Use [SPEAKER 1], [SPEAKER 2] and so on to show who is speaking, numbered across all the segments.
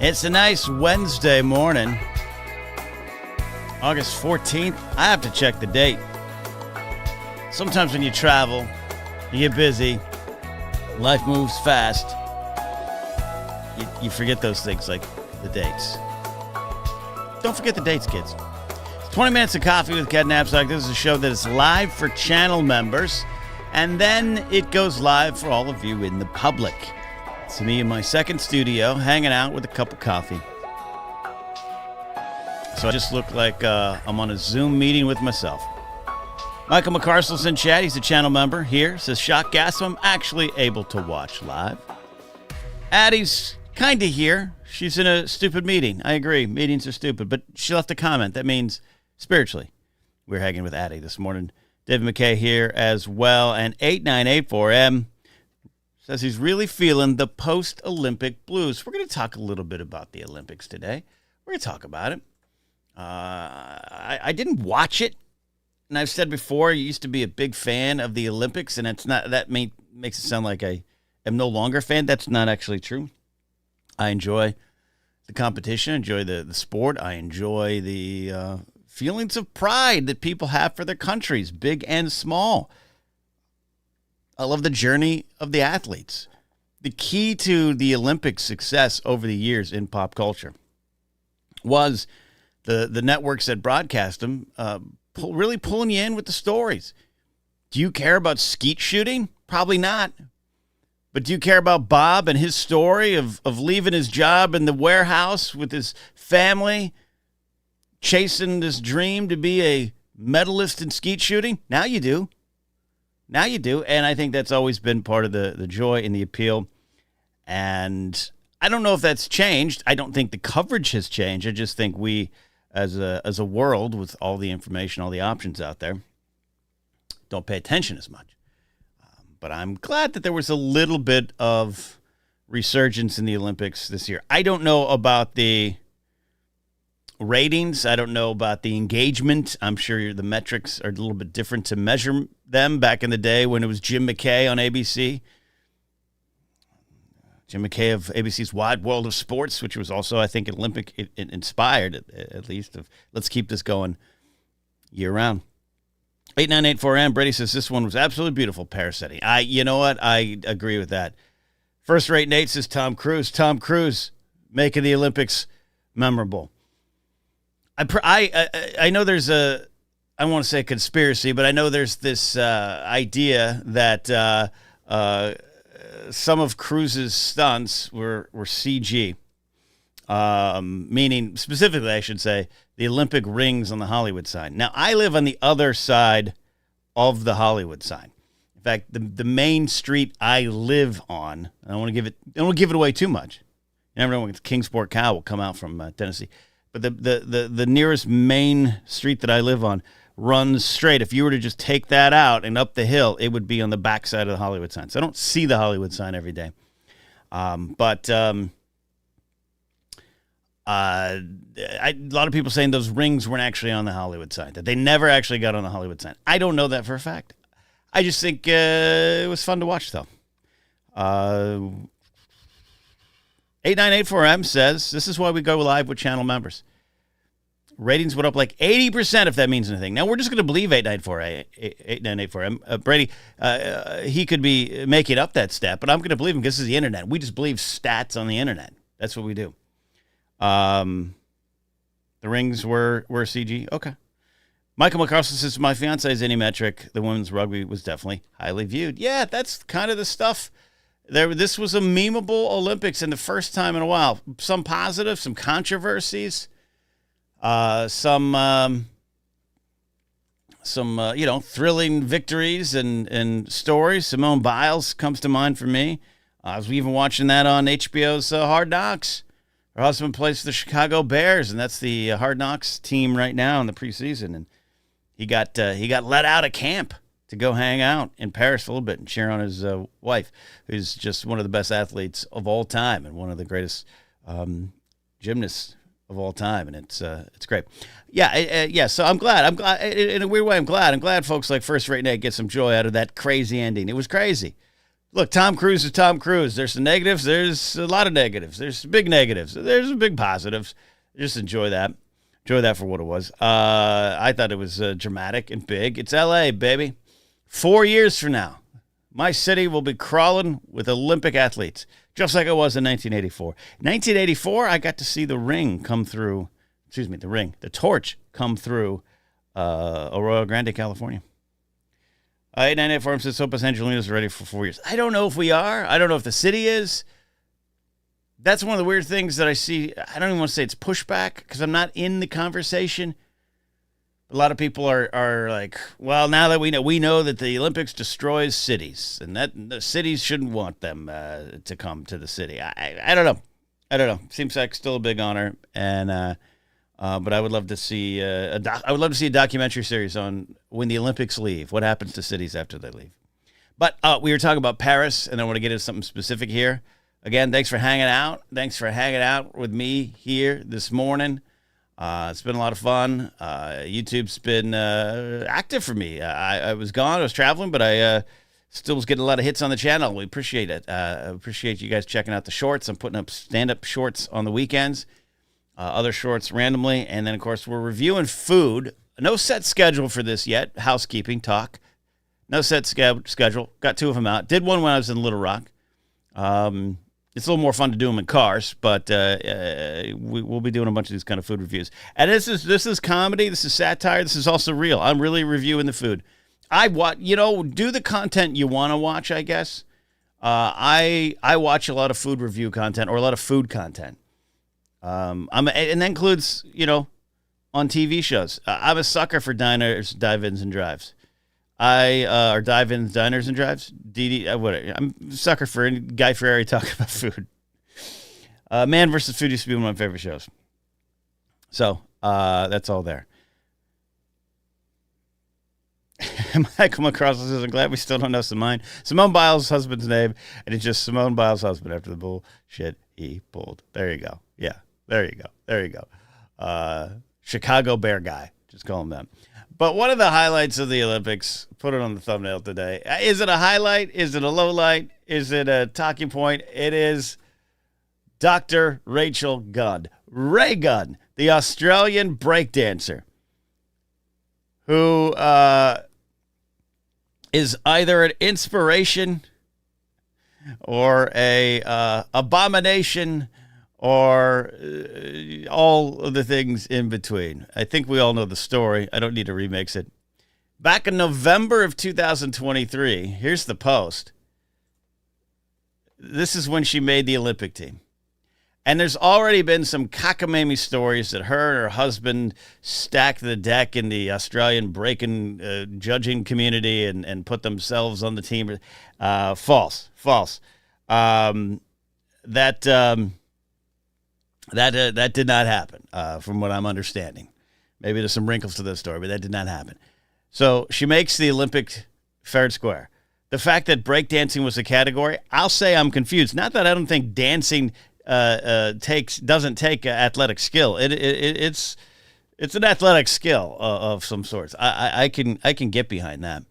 [SPEAKER 1] It's a nice Wednesday morning, August 14th. I have to check the date. Sometimes when you travel, you get busy, life moves fast, you forget those things like the dates. Don't forget the dates, kids. It's 20 Minutes of Coffee with Ken Napzok. This is a show that is live for channel members, and then it goes live for all of you in the public. It's me in my second studio, hanging out with a cup of coffee. So I just look like I'm on a Zoom meeting with myself. Michael McCarsel's in chat. He's a channel member here. Says, shock gas, so I'm actually able to watch live. Addie's kind of here. She's in a stupid meeting. I agree. Meetings are stupid. But she left a comment. That means spiritually. We're hanging with Addie this morning. David McKay here as well. And 8984M says he's really feeling the post-Olympic blues. We're going to talk a little bit about the Olympics today. We're going to talk about it. I didn't watch it. And I've said before, I used to be a big fan of the Olympics, and makes it sound like I am no longer a fan. That's not actually true. I enjoy the competition, enjoy the sport. I enjoy the feelings of pride that people have for their countries, big and small. I love the journey of the athletes. The key to the Olympic success over the years in pop culture was the networks that broadcast them really pulling you in with the stories. Do you care about skeet shooting? Probably not. But do you care about Bob and his story of leaving his job in the warehouse with his family, chasing this dream to be a medalist in skeet shooting? Now you do. Now you do. And I think that's always been part of the joy and the appeal. And I don't know if that's changed. I don't think the coverage has changed. I just think we, as a world with all the information, all the options out there, don't pay attention as much. But I'm glad that there was a little bit of resurgence in the Olympics this year. I don't know about the ratings. I don't know about the engagement. I'm sure the metrics are a little bit different to measure them back in the day when it was Jim McKay on ABC. Jim McKay of ABC's Wide World of Sports, which was also, I think, Olympic inspired, at least. Let's keep this going year-round. 8984M, Brady says, this one was absolutely beautiful, Paris setting. You know what? I agree with that. First Rate Nate says Tom Cruise. Tom Cruise making the Olympics memorable. I know there's I don't want to say conspiracy, but I know there's this idea that some of Cruise's stunts were CG, meaning specifically, I should say, the Olympic rings on the Hollywood sign. Now, I live on the other side of the Hollywood sign. In fact, the main street I live on, I don't want to give it away too much. You never know when Kingsport Cow will come out from Tennessee. But the nearest main street that I live on runs straight. If you were to just take that out and up the hill, it would be on the backside of the Hollywood sign. So I don't see the Hollywood sign every day. But a lot of people saying those rings weren't actually on the Hollywood sign, that they never actually got on the Hollywood sign. I don't know that for a fact. I just think it was fun to watch, though. 8984M says, this is why we go live with channel members. Ratings went up like 80%, if that means anything. Now, we're just going to believe 8984M. Brady, he could be making up that stat, but I'm going to believe him because this is the internet. We just believe stats on the internet. That's what we do. The rings were CG. Okay. Michael McCarson says, my fiance is any metric. The women's rugby was definitely highly viewed. Yeah, that's kind of the stuff. This was a memeable Olympics, and the first time in a while. Some positive, some controversies, some thrilling victories and stories. Simone Biles comes to mind for me. I was even watching that on HBO's Hard Knocks. Her husband plays for the Chicago Bears, and that's the Hard Knocks team right now in the preseason. And he got let out of camp to go hang out in Paris for a little bit and cheer on his wife, who's just one of the best athletes of all time and one of the greatest gymnasts of all time, and it's great. Yeah. So I'm glad. In a weird way, I'm glad folks like First Rate Nate get some joy out of that crazy ending. It was crazy. Look, Tom Cruise is Tom Cruise. There's some negatives. There's a lot of negatives. There's big negatives. There's some big positives. Just enjoy that. Enjoy that for what it was. I thought it was dramatic and big. It's L.A., baby. 4 years from now, my city will be crawling with Olympic athletes, just like it was in 1984. 1984, I got to see the ring come through. Excuse me, the torch come through Arroyo Grande, California. 898 Farm says Sopas Angelinos are ready for 4 years. I don't know if we are. I don't know if the city is. That's one of the weird things that I see. I don't even want to say it's pushback because I'm not in the conversation. A lot of people are like, well, now that we know that the Olympics destroys cities and that the cities shouldn't want them to come to the city. I don't know. I don't know. Seems like still a big honor, and but I would love to see a documentary series on when the Olympics leave. What happens to cities after they leave? But we were talking about Paris, and I want to get into something specific here. Again, thanks for hanging out. Thanks for hanging out with me here this morning. It's been a lot of fun. YouTube's been active for me. I was gone. I was traveling, but I still was getting a lot of hits on the channel. We appreciate it. Appreciate you guys checking out the shorts. I'm putting up stand-up shorts on the weekends. Other shorts randomly, and then, of course, we're reviewing food. No set schedule for this yet. Housekeeping talk. No set schedule. Got 2 of them out. Did one when I was in Little Rock. It's a little more fun to do them in cars, but we'll be doing a bunch of these kind of food reviews. And this is comedy. This is satire. This is also real. I'm really reviewing the food. Do the content you want to watch, I guess. I watch a lot of food review content or a lot of food content. And that includes, on TV shows. I'm a sucker for diners, dive-ins, and drives. Or dive-ins, diners, and drives. I'm a sucker for Guy Fieri talking about food. Man vs. Food used to be one of my favorite shows. So, that's all there. Michael McCross says, I'm glad we still don't know Simone Biles' husband's name, and it's just Simone Biles' husband after the bullshit he pulled. There you go. Yeah. There you go. Chicago Bear guy. Just call him that. But one of the highlights of the Olympics, put it on the thumbnail today. Is it a highlight? Is it a low light? Is it a talking point? It is Dr. Rachel Gunn. Ray Gunn, the Australian breakdancer, who is either an inspiration or a abomination or all of the things in between. I think we all know the story. I don't need to remix it. Back in November of 2023, here's the post. This is when she made the Olympic team. And there's already been some cockamamie stories that her and her husband stacked the deck in the Australian breaking judging community and put themselves on the team. False. That did not happen, from what I'm understanding. Maybe there's some wrinkles to this story, but that did not happen. So she makes the Olympic fair and square. The fact that breakdancing was a category, I'll say I'm confused. Not that I don't think dancing doesn't take athletic skill. It's an athletic skill of some sorts. I can get behind that.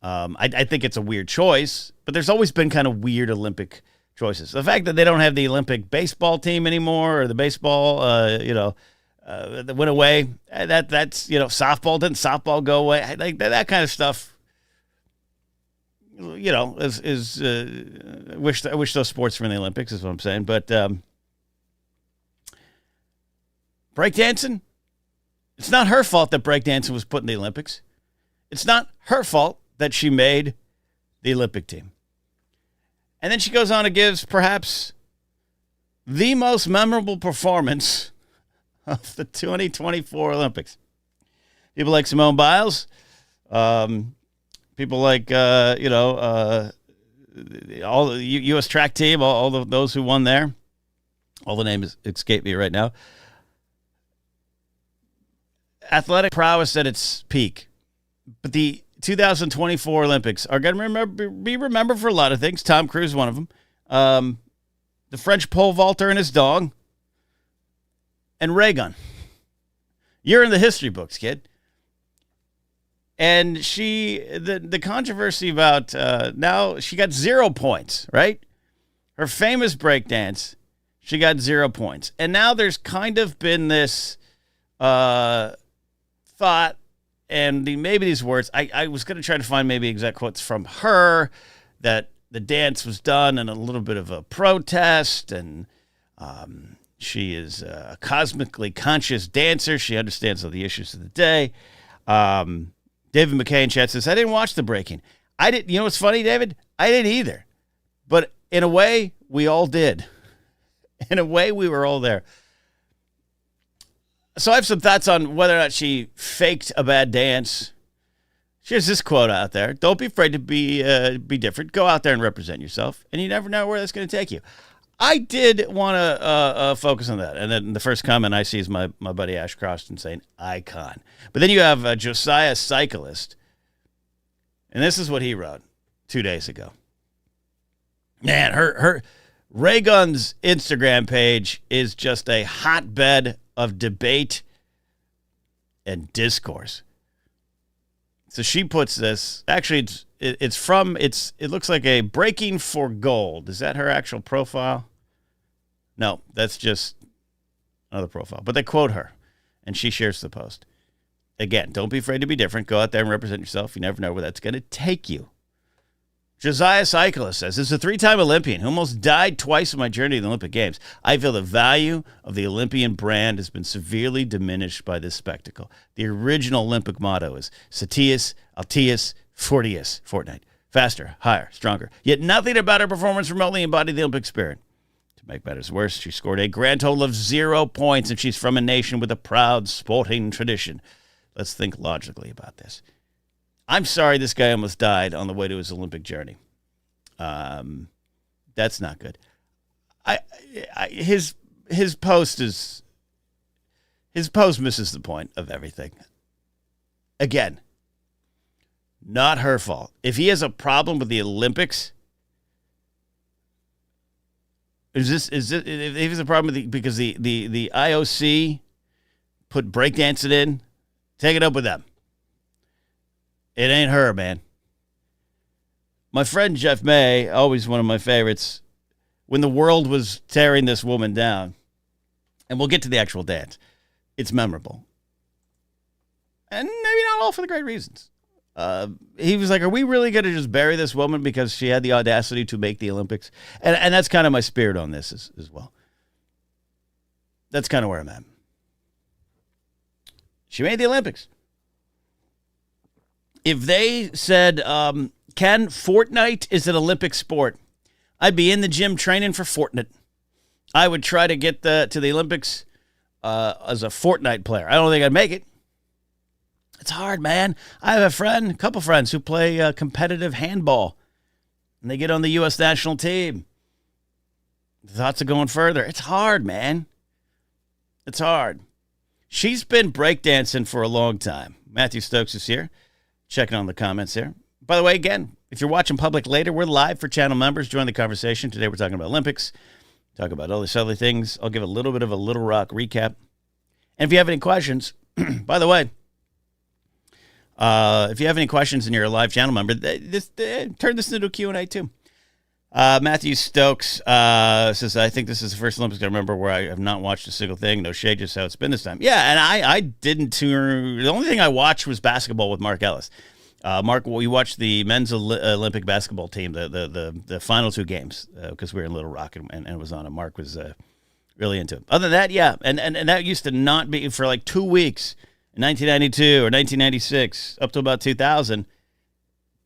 [SPEAKER 1] I think it's a weird choice, but there's always been kind of weird Olympic choices. The fact that they don't have the Olympic baseball team anymore, or the baseball, that went away. That's softball. Didn't softball go away? Like that kind of stuff. Is I wish those sports were in the Olympics. Is what I'm saying. But breakdancing, it's not her fault that breakdancing was put in the Olympics. It's not her fault that she made the Olympic team. And then she goes on and gives perhaps the most memorable performance of the 2024 Olympics. People like Simone Biles, people like, all the U.S. track team, all those who won there. All the names escape me right now. Athletic prowess at its peak. But the 2024 Olympics are going to be remembered for a lot of things. Tom Cruise, one of them. The French pole vaulter and his dog. And Ray Gunn. You're in the history books, kid. And the controversy about now she got 0 points, right? Her famous breakdance, she got 0 points. And now there's kind of been this thought, and maybe these words, I was going to try to find maybe exact quotes from her, that the dance was done in a little bit of a protest, and she is a cosmically conscious dancer. She understands all the issues of the day. David McKay in chat says, I didn't watch the breaking. I didn't. You know what's funny, David? I didn't either. But in a way, we all did. In a way, we were all there. So I have some thoughts on whether or not she faked a bad dance. She has this quote out there. Don't be afraid to be different. Go out there and represent yourself. And you never know where that's going to take you. I did want to focus on that. And then the first comment I see is my buddy Ash Croston saying, icon. But then you have Josiah Cyclist. And this is what he wrote 2 days ago. Man, her Raygun's Instagram page is just a hotbed of debate and discourse. So she puts this, actually it looks like a Breaking for Gold. Is that her actual profile? No, that's just another profile. But they quote her, and she shares the post. Again, don't be afraid to be different. Go out there and represent yourself. You never know where that's going to take you. Josiah Cyclist says, as a 3-time Olympian who almost died twice in my journey to the Olympic Games, I feel the value of the Olympian brand has been severely diminished by this spectacle. The original Olympic motto is Satius, Altius, Fortius, Fortnite. Faster, higher, stronger. Yet nothing about her performance remotely embodied the Olympic spirit. To make matters worse, she scored a grand total of 0 points, and she's from a nation with a proud sporting tradition. Let's think logically about this. I'm sorry this guy almost died on the way to his Olympic journey. That's not good. His post misses the point of everything. Again, not her fault. If he has a problem with the Olympics, if he has a problem with because the IOC put breakdancing in, take it up with them. It ain't her, man. My friend Jeff May, always one of my favorites, when the world was tearing this woman down, and we'll get to the actual dance, it's memorable. And maybe not all for the great reasons. He was like, are we really going to just bury this woman because she had the audacity to make the Olympics? And that's kind of my spirit on this as well. That's kind of where I'm at. She made the Olympics. If they said, Ken, Fortnite is an Olympic sport, I'd be in the gym training for Fortnite. I would try to get to the Olympics as a Fortnite player. I don't think I'd make it. It's hard, man. I have a couple friends who play competitive handball, and they get on the U.S. national team. Thoughts of going further. It's hard, man. It's hard. She's been breakdancing for a long time. Matthew Stokes is here. Checking on the comments here. By the way, again, if you're watching public later, we're live for channel members. Join the conversation. Today we're talking about Olympics. Talk about all these other things. I'll give a little bit of a Little Rock recap. And if you have any questions, by the way, if you have any questions and you're a live channel member, turn this into a Q&A too. Matthew Stokes says, I think this is the first Olympics I remember where I have not watched a single thing. No shade, just how it's been this time. Yeah, and I didn't the only thing I watched was basketball with Mark Ellis. Mark, we watched the men's Olympic basketball team, the final 2 games, because we were in Little Rock and it was on, and Mark was really into it. Other than that, yeah, and that used to not be for like 2 weeks in 1992 or 1996 up to about 2000.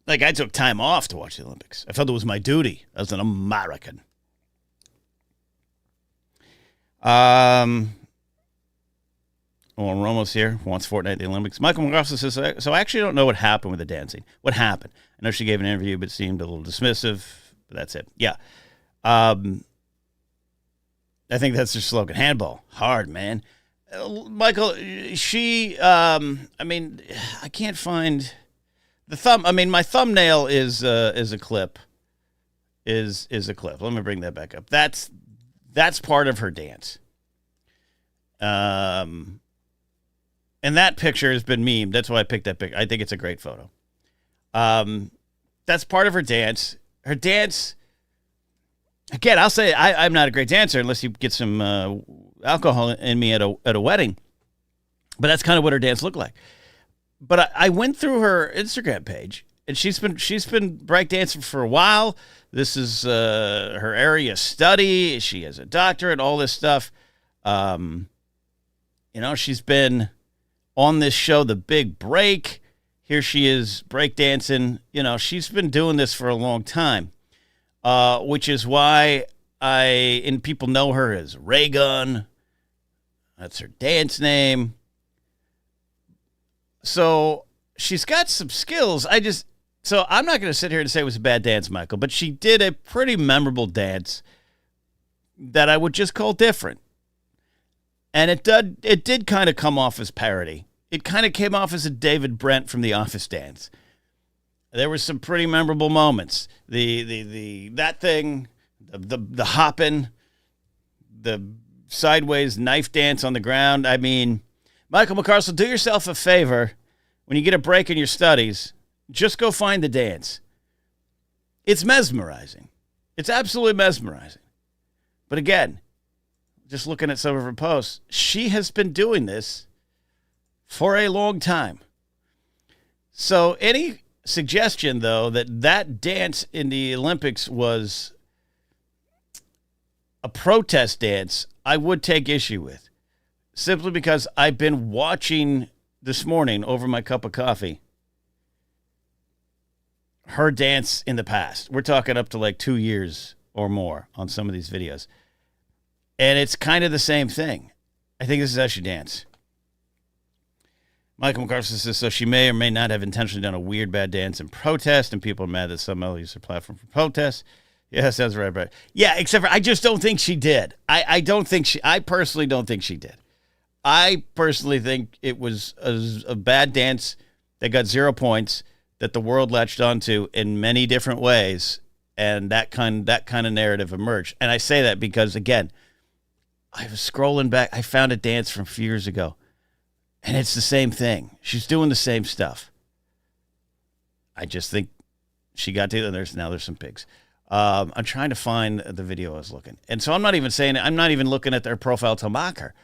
[SPEAKER 1] Like, I took time off to watch the Olympics. I felt it was my duty as an American. Romo's here, wants Fortnite at the Olympics. Michael McGrath says, so I actually don't know what happened with the dancing. What happened? I know she gave an interview, but seemed a little dismissive. But that's it. Yeah. I think that's their slogan. Handball. Hard, man. Michael, I can't find... my thumbnail is a clip. Is a clip. Let me bring that back up. That's part of her dance. And And that picture has been memed. That's why I picked that picture. I think it's a great photo. That's part of her dance. Her dance, again, I'll say I'm not a great dancer unless you get some alcohol in me at a wedding. But that's kind of what her dance looked like. But I went through her Instagram page, and she's been breakdancing for a while. This is her area of study. She has a doctorate, all this stuff. She's been on this show, The Big Break. Here she is breakdancing. She's been doing this for a long time, which is why people know her as Ray Gun. That's her dance name. So she's got some skills. So I'm not going to sit here and say it was a bad dance, Michael, but she did a pretty memorable dance that I would just call different. And it did kind of come off as parody. It kind of came off as a David Brent from The Office dance. There were some pretty memorable moments. That thing, the hopping, the sideways knife dance on the ground. I mean, Michael McCarcel, do yourself a favor. When you get a break in your studies, just go find the dance. It's mesmerizing. It's absolutely mesmerizing. But again, just looking at some of her posts, she has been doing this for a long time. So any suggestion, though, that dance in the Olympics was a protest dance, I would take issue with. Simply because I've been watching this morning over my cup of coffee her dance in the past. We're talking up to like 2 years or more on some of these videos. And it's kind of the same thing. I think this is how she dance. Michael McCarthy says, so she may or may not have intentionally done a weird bad dance in protest, and people are mad that somehow used her platform for protest. Yeah, sounds right, Brett. Yeah, except for I just don't think she did. I personally don't think she did. I personally think it was a bad dance that got 0 points that the world latched onto in many different ways, and that kind of narrative emerged. And I say that because, again, I was scrolling back. I found a dance from a few years ago, and it's the same thing. She's doing the same stuff. I just think she got to there's some pigs. I'm trying to find the video I was looking. And so I'm not even looking at their profile to mock her.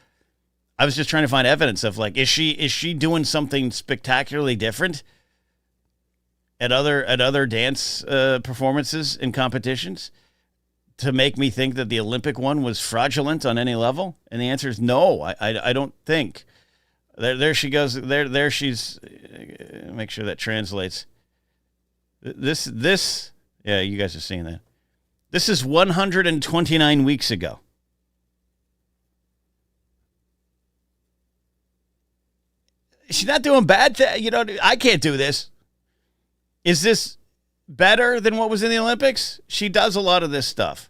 [SPEAKER 1] I was just trying to find evidence of, like, is she doing something spectacularly different at other dance performances and competitions to make me think that the Olympic one was fraudulent on any level? And the answer is no. I don't think. There she goes. There she's. Make sure that translates. This. Yeah, you guys are seeing that. This is 129 weeks ago. She's not doing bad. I can't do this. Is this better than what was in the Olympics? She does a lot of this stuff.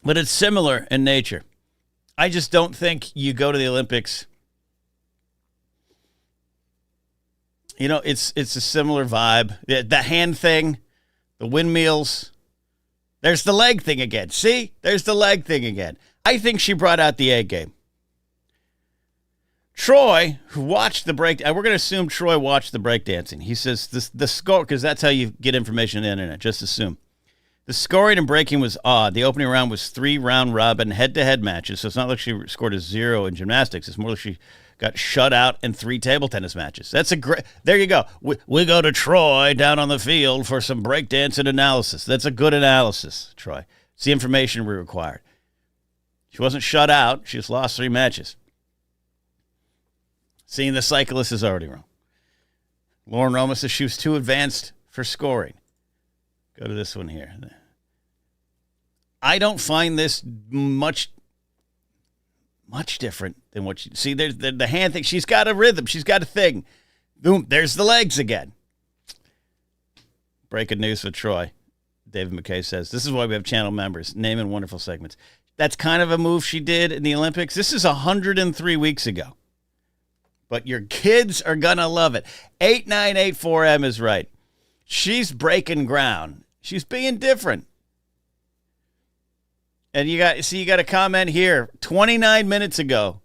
[SPEAKER 1] But it's similar in nature. I just don't think you go to the Olympics. It's a similar vibe. The hand thing, the windmills. There's the leg thing again. See? There's the leg thing again. I think she brought out the A game. Troy, who watched the break, we're going to assume Troy watched the breakdancing. He says the score, because that's how you get information on the internet. Just assume. The scoring and breaking was odd. The opening round was 3 round-robin head-to-head matches, so it's not like she scored a 0 in gymnastics. It's more like she got shut out in 3 table tennis matches. That's a great. There you go. We go to Troy down on the field for some breakdancing analysis. That's a good analysis, Troy. It's the information we required. She wasn't shut out. She just lost 3 matches. Seeing the cyclist is already wrong. Lauren Roma says she was too advanced for scoring. Go to this one here. I don't find this much different than what you see. There's the hand thing. She's got a rhythm. She's got a thing. Boom. There's the legs again. Breaking news for Troy. David McKay says, this is why we have channel members. Naming wonderful segments. That's kind of a move she did in the Olympics. This is 103 weeks ago. But your kids are going to love it. 8984M is right. She's breaking ground. She's being different. And you got a comment here. 29 minutes ago,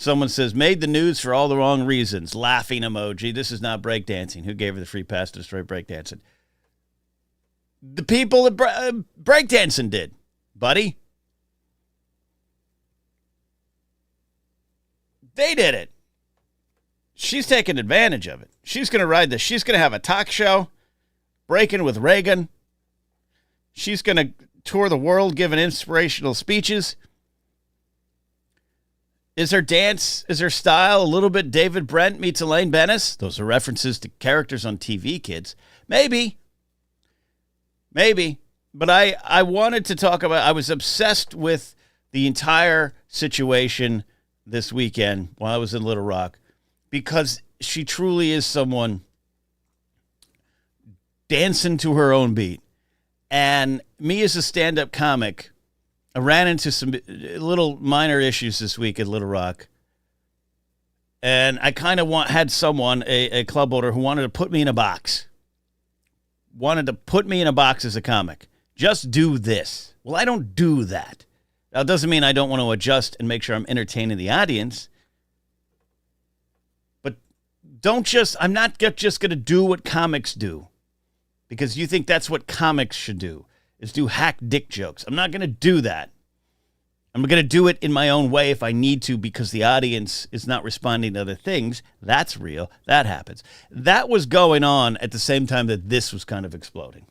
[SPEAKER 1] Someone says, made the news for all the wrong reasons. Laughing emoji. This is not breakdancing. Who gave her the free pass to destroy breakdancing? The people that breakdancing did, buddy. They did it. She's taking advantage of it. She's going to ride this. She's going to have a talk show, breaking with Reagan. She's going to tour the world giving inspirational speeches. Is her dance, is her style a little bit David Brent meets Elaine Bennis? Those are references to characters on TV, kids. Maybe. But I wanted to talk about, I was obsessed with the entire situation this weekend while I was in Little Rock because she truly is someone dancing to her own beat. And me as a stand-up comic, I ran into some little minor issues this week at Little Rock. And I kind of had someone, a club owner, who wanted to put me in a box. Wanted to put me in a box as a comic. Just do this. Well, I don't do that. Now, it doesn't mean I don't want to adjust and make sure I'm entertaining the audience. But I'm not just going to do what comics do. Because you think that's what comics should do, is do hack dick jokes. I'm not going to do that. I'm going to do it in my own way if I need to because the audience is not responding to other things. That's real. That happens. That was going on at the same time that this was kind of exploding.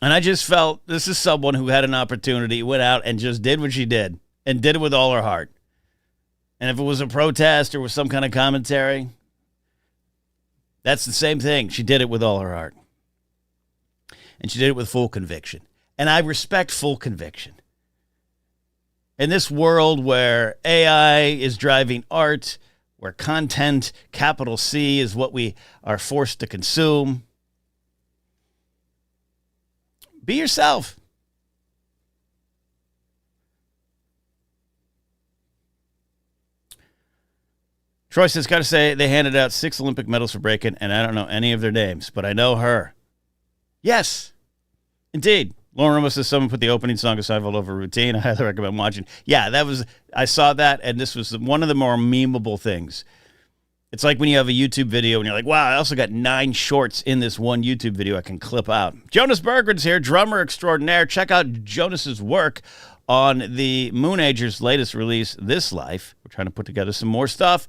[SPEAKER 1] And I just felt this is someone who had an opportunity, went out and just did what she did and did it with all her heart. And if it was a protest or was some kind of commentary, that's the same thing. She did it with all her heart. And she did it with full conviction. And I respect full conviction. In this world where AI is driving art, where content, capital C, is what we are forced to consume, be yourself. Troy says, got to say, they handed out 6 Olympic medals for breaking, and I don't know any of their names, but I know her. Yes, indeed. Lauren Ramos says, someone put the opening song of Seinfeld over routine. I highly recommend watching. Yeah, I saw that, and this was one of the more memeable things. It's like when you have a YouTube video, and you're like, wow, I also got 9 shorts in this one YouTube video I can clip out. Jonas Berggren's here, drummer extraordinaire. Check out Jonas's work on the Moonagers' latest release, This Life. We're trying to put together some more stuff.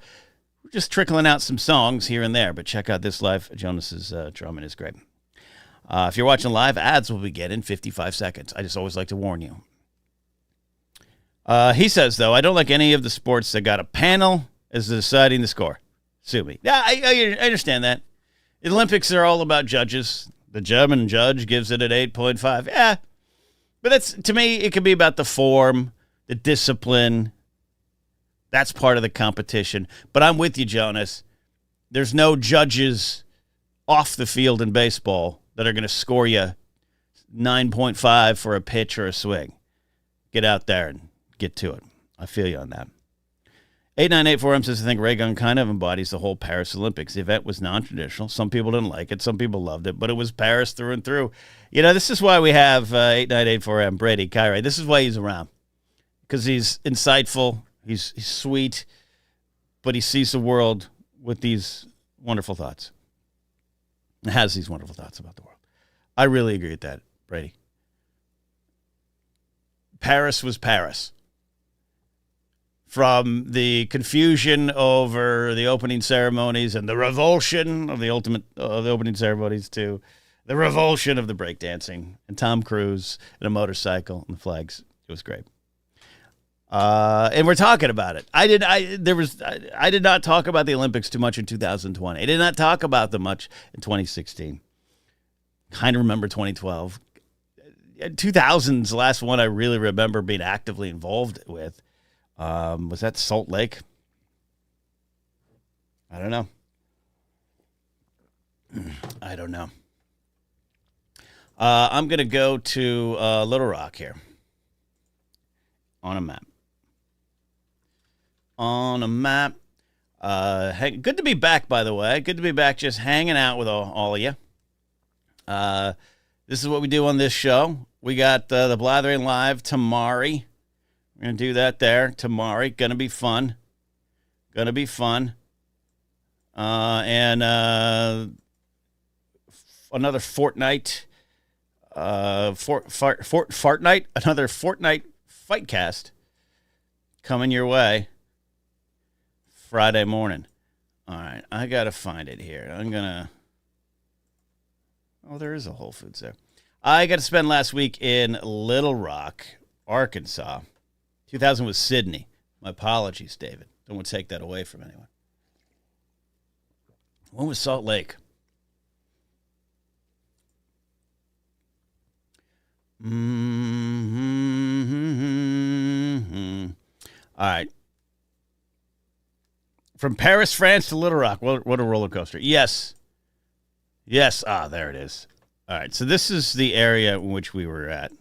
[SPEAKER 1] We're just trickling out some songs here and there, but check out This Life. Jonas's drumming is great. If you're watching live, ads will begin in 55 seconds. I just always like to warn you. He says, though, I don't like any of the sports that got a panel as deciding the score. Sue me. Yeah, I understand that. The Olympics are all about judges. The German judge gives it an 8.5. Yeah. But that's, to me, it could be about the form, the discipline. That's part of the competition. But I'm with you, Jonas. There's no judges off the field in baseball that are going to score you 9.5 for a pitch or a swing. Get out there and get to it. I feel you on that. 8984M says, I think Reagan kind of embodies the whole Paris Olympics. The event was non-traditional. Some people didn't like it. Some people loved it. But it was Paris through and through. You know, this is why we have 8984M, Brady Kyrie. This is why he's around. Because he's insightful. He's sweet. But he sees the world with these wonderful thoughts. Has these wonderful thoughts about the world. I really agree with that, Brady. Paris was Paris. From the confusion over the opening ceremonies and the revulsion of the opening ceremonies to the revulsion of the breakdancing and Tom Cruise and a motorcycle and the flags. It was great. And we're talking about it. I did not talk about the Olympics too much in 2020. I did not talk about them much in 2016. Kind of remember 2012. 2000's the last one I really remember being actively involved with. Was that Salt Lake? I don't know. I'm going to go to Little Rock here on a map. Hey, good to be back, by the way. Good to be back just hanging out with all of you. This is what we do on this show. We got the Blathering Live tomorrow. We're going to do that there tomorrow. Going to be fun. And another fortnight. Fortnight. Another Fortnite Fightcast coming your way Friday morning. All right. I got to find it here. I'm going to. Oh, there is a Whole Foods there. I got to spend last week in Little Rock, Arkansas. 2000 was Sydney. My apologies, David. Don't want to take that away from anyone. When was Salt Lake? All right. From Paris, France to Little Rock. What a roller coaster. Yes. Ah, there it is. All right. So this is the area in which we were at.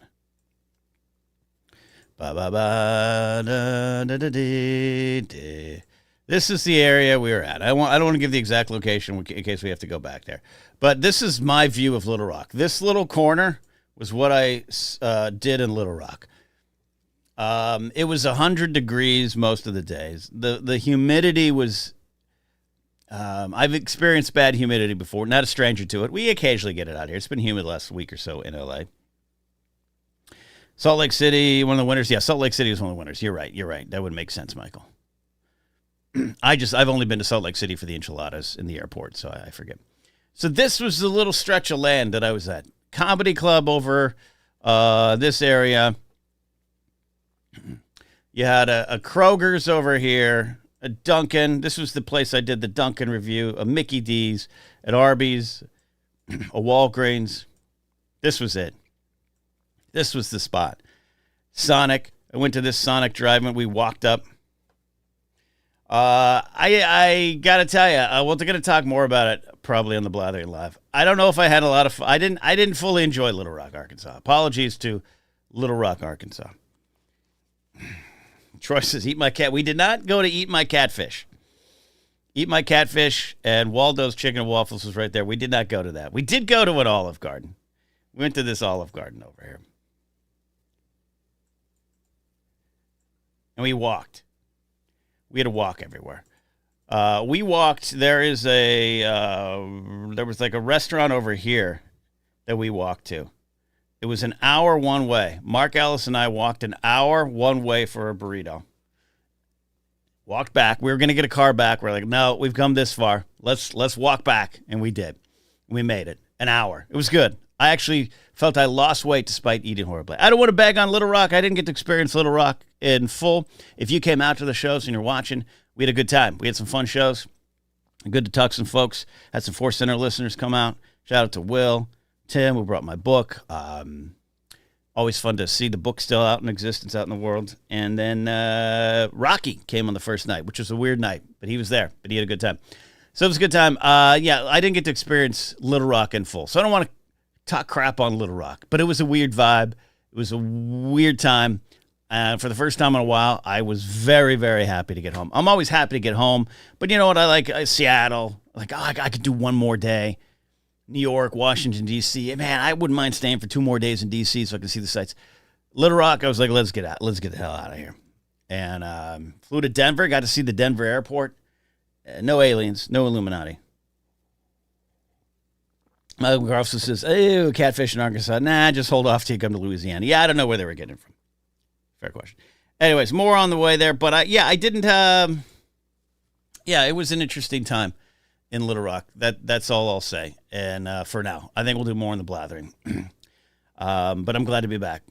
[SPEAKER 1] This is the area we were at. I don't want to give the exact location in case we have to go back there. But this is my view of Little Rock. This little corner was what I did in Little Rock. It was 100 degrees most of the days. The humidity was... I've experienced bad humidity before. Not a stranger to it. We occasionally get it out here. It's been humid the last week or so in L.A. Salt Lake City, one of the winners. Yeah, Salt Lake City was one of the winners. You're right. That would make sense, Michael. I've only been to Salt Lake City for the enchiladas in the airport, so I forget. So this was the little stretch of land that I was at. Comedy club over this area. You had a Kroger's over here, a Dunkin'. This was the place I did the Dunkin' review, a Mickey D's, at Arby's, a Walgreens. This was it. This was the spot. Sonic. I went to this Sonic drive-in. We walked up. I got to tell you, we're going to talk more about it probably on the Blathering Live. I don't know if I had a lot of fun. I didn't fully enjoy Little Rock, Arkansas. Apologies to Little Rock, Arkansas. Troy says, eat my cat. We did not go to Eat My Catfish. Eat My Catfish and Waldo's Chicken and Waffles was right there. We did not go to that. We did go to an Olive Garden. We went to this Olive Garden over here. And we walked. We had to walk everywhere. We walked. There was like a restaurant over here that we walked to. It was an hour one way. Mark Ellis and I walked an hour one way for a burrito. Walked back. We were going to get a car back. We're like, no, we've come this far. Let's walk back. And we did. We made it. An hour. It was good. I actually felt I lost weight despite eating horribly. I don't want to bag on Little Rock. I didn't get to experience Little Rock in full. If you came out to the shows and you're watching, we had a good time. We had some fun shows. Good to talk to some folks. Had some Force Center listeners come out. Shout out to Will, Tim, who brought my book. Always fun to see the book still out in existence out in the world. And then Rocky came on the first night, which was a weird night, but he was there. But he had a good time. So it was a good time. Yeah, I didn't get to experience Little Rock in full. So I don't want to talk crap on Little Rock, but it was a weird vibe. It was a weird time. For the first time in a while, I was very, very happy to get home. I'm always happy to get home, but you know what? I like Seattle. Like, I could do one more day. New York, Washington, D.C. Man, I wouldn't mind staying for 2 more days in D.C. so I can see the sights. Little Rock, I was like, let's get out. Let's get the hell out of here. And flew to Denver, got to see the Denver airport. No aliens, no Illuminati. My uncle also says, oh, catfish in Arkansas. Nah, just hold off till you come to Louisiana. Yeah, I don't know where they were getting it from. Fair question. Anyways, more on the way there. But I didn't. It was an interesting time in Little Rock. That's all I'll say. And for now, I think we'll do more in the blathering. But I'm glad to be back.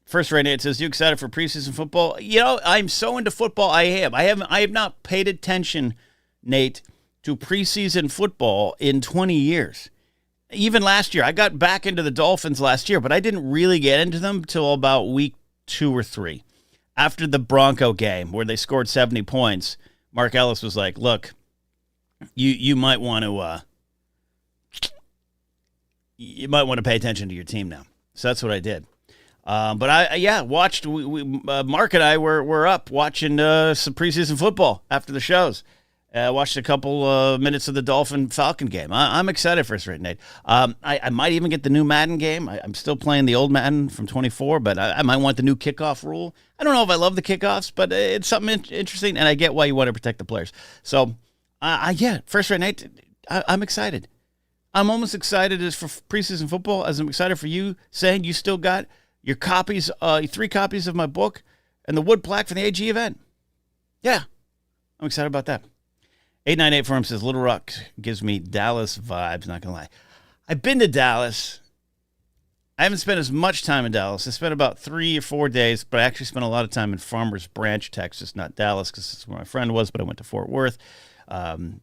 [SPEAKER 1] First Ray Nate says, you excited for preseason football? You know, I'm so into football. I have not paid attention, Nate, to preseason football in 20 years. Even last year, I got back into the Dolphins last year, but I didn't really get into them till about week 2 or 3. After the Bronco game where they scored 70 points, Mark Ellis was like, look, you might want to pay attention to your team now. So that's what I did. But I watched. Mark and I were up watching some preseason football after the shows, Watched a couple minutes of the Dolphin-Falcon game. I'm excited for Friday night. I might even get the new Madden game. I'm still playing the old Madden from 24, but I might want the new kickoff rule. I don't know if I love the kickoffs, but it's something interesting, and I get why you want to protect the players. So, first Friday night, I'm excited. I'm almost excited as for preseason football as I'm excited for you saying you still got your copies, 3 copies of my book and the wood plaque for the AG event. Yeah, I'm excited about that. 898 Forum says, Little Rock gives me Dallas vibes, not going to lie. I've been to Dallas. I haven't spent as much time in Dallas. I spent about 3 or 4 days, but I actually spent a lot of time in Farmers Branch, Texas, not Dallas, because that's where my friend was, but I went to Fort Worth,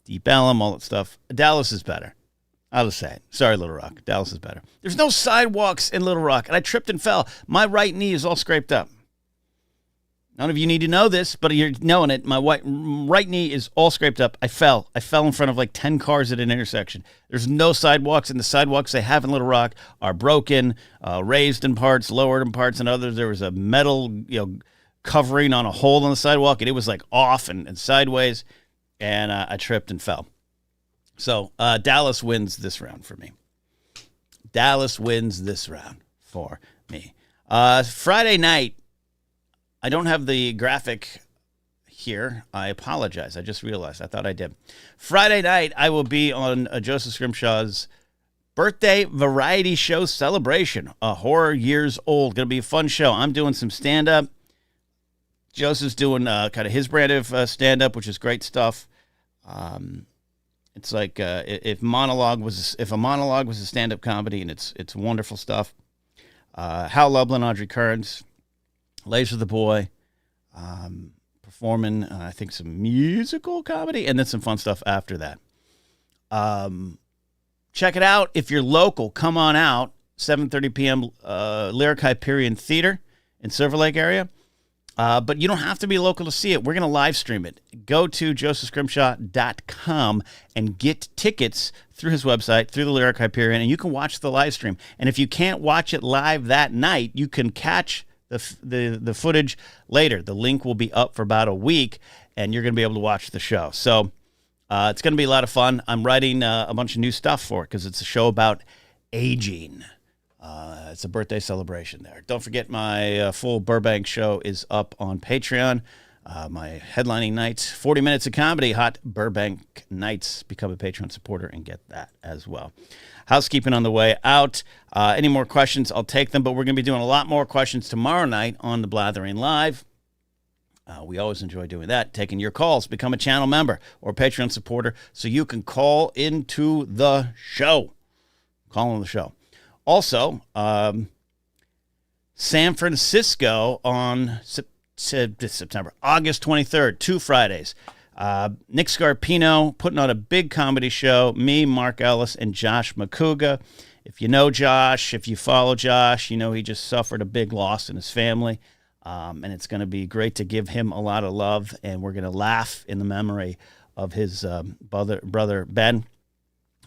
[SPEAKER 1] Deep Ellum, all that stuff. Dallas is better. I'll just say it. Sorry, Little Rock. Dallas is better. There's no sidewalks in Little Rock, and I tripped and fell. My right knee is all scraped up. None of you need to know this, but you're knowing it. My right knee is all scraped up. I fell. I fell in front of like 10 cars at an intersection. There's no sidewalks, and the sidewalks they have in Little Rock are broken, raised in parts, lowered in parts, and others. There was a metal, covering on a hole on the sidewalk, and it was like off and sideways, and I tripped and fell. So Dallas wins this round for me. Dallas wins this round for me. Friday night, I don't have the graphic here. I apologize. I just realized. I thought I did. Friday night, I will be on Joseph Scrimshaw's birthday variety show celebration. A Horror Years Old. Going to be a fun show. I'm doing some stand-up. Joseph's doing kind of his brand of stand-up, which is great stuff. It's like if a monologue was a stand-up comedy, and it's wonderful stuff. Hal Lublin, Audrey Kearns, Laser the Boy, performing, I think, some musical comedy, and then some fun stuff after that. Check it out. If you're local, come on out. 7:30 p.m. Lyric Hyperion Theater in Silver Lake area. But you don't have to be local to see it. We're going to live stream it. Go to josephscrimshaw.com and get tickets through his website, through the Lyric Hyperion, and you can watch the live stream. And if you can't watch it live that night, you can catch the footage later. The link will be up for about a week, and you're going to be able to watch the show. So it's going to be a lot of fun. I'm writing a bunch of new stuff for it because it's a show about aging. It's a birthday celebration there. Don't forget my full Burbank show is up on Patreon. My headlining nights, 40 minutes of comedy, Hot Burbank Nights. Become a Patreon supporter and get that as well. Housekeeping on the way out. Any more questions, I'll take them, but we're going to be doing a lot more questions tomorrow night on the Blathering Live. We always enjoy doing that, taking your calls. Become a channel member or Patreon supporter so you can call into the show. Call on the show. Also, San Francisco on September, August 23rd, 2 Fridays. Nick Scarpino putting on a big comedy show. Me, Mark Ellis, and Josh McCouga. If you know Josh, if you follow Josh, you know he just suffered a big loss in his family. And it's going to be great to give him a lot of love. And we're going to laugh in the memory of his brother Ben,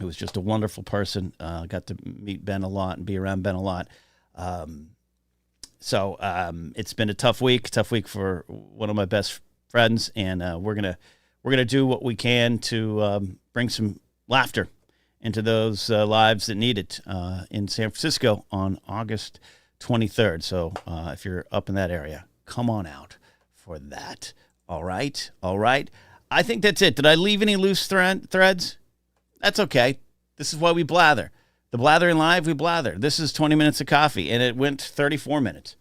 [SPEAKER 1] who was just a wonderful person. Got to meet Ben a lot and be around Ben a lot. So it's been a tough week for one of my best friends, and we're gonna do what we can to bring some laughter into those lives that need it in San Francisco on August 23rd. So if you're up in that area, come on out for that. All right. I think that's it. Did I leave any loose threads? That's okay. This is why we blather. The Blathering Live, we blather. This is 20 minutes of coffee, and it went 34 minutes.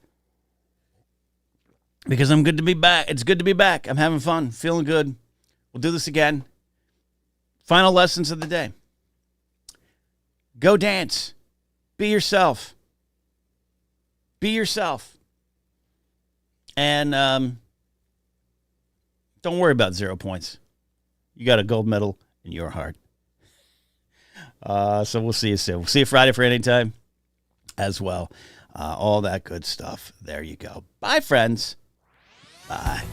[SPEAKER 1] Because I'm good to be back. It's good to be back. I'm having fun, feeling good. We'll do this again. Final lessons of the day. Go dance. Be yourself. Be yourself. And don't worry about 0 points. You got a gold medal in your heart. So we'll see you soon. We'll see you Friday for Anytime as well. All that good stuff. There you go. Bye, friends. Bye.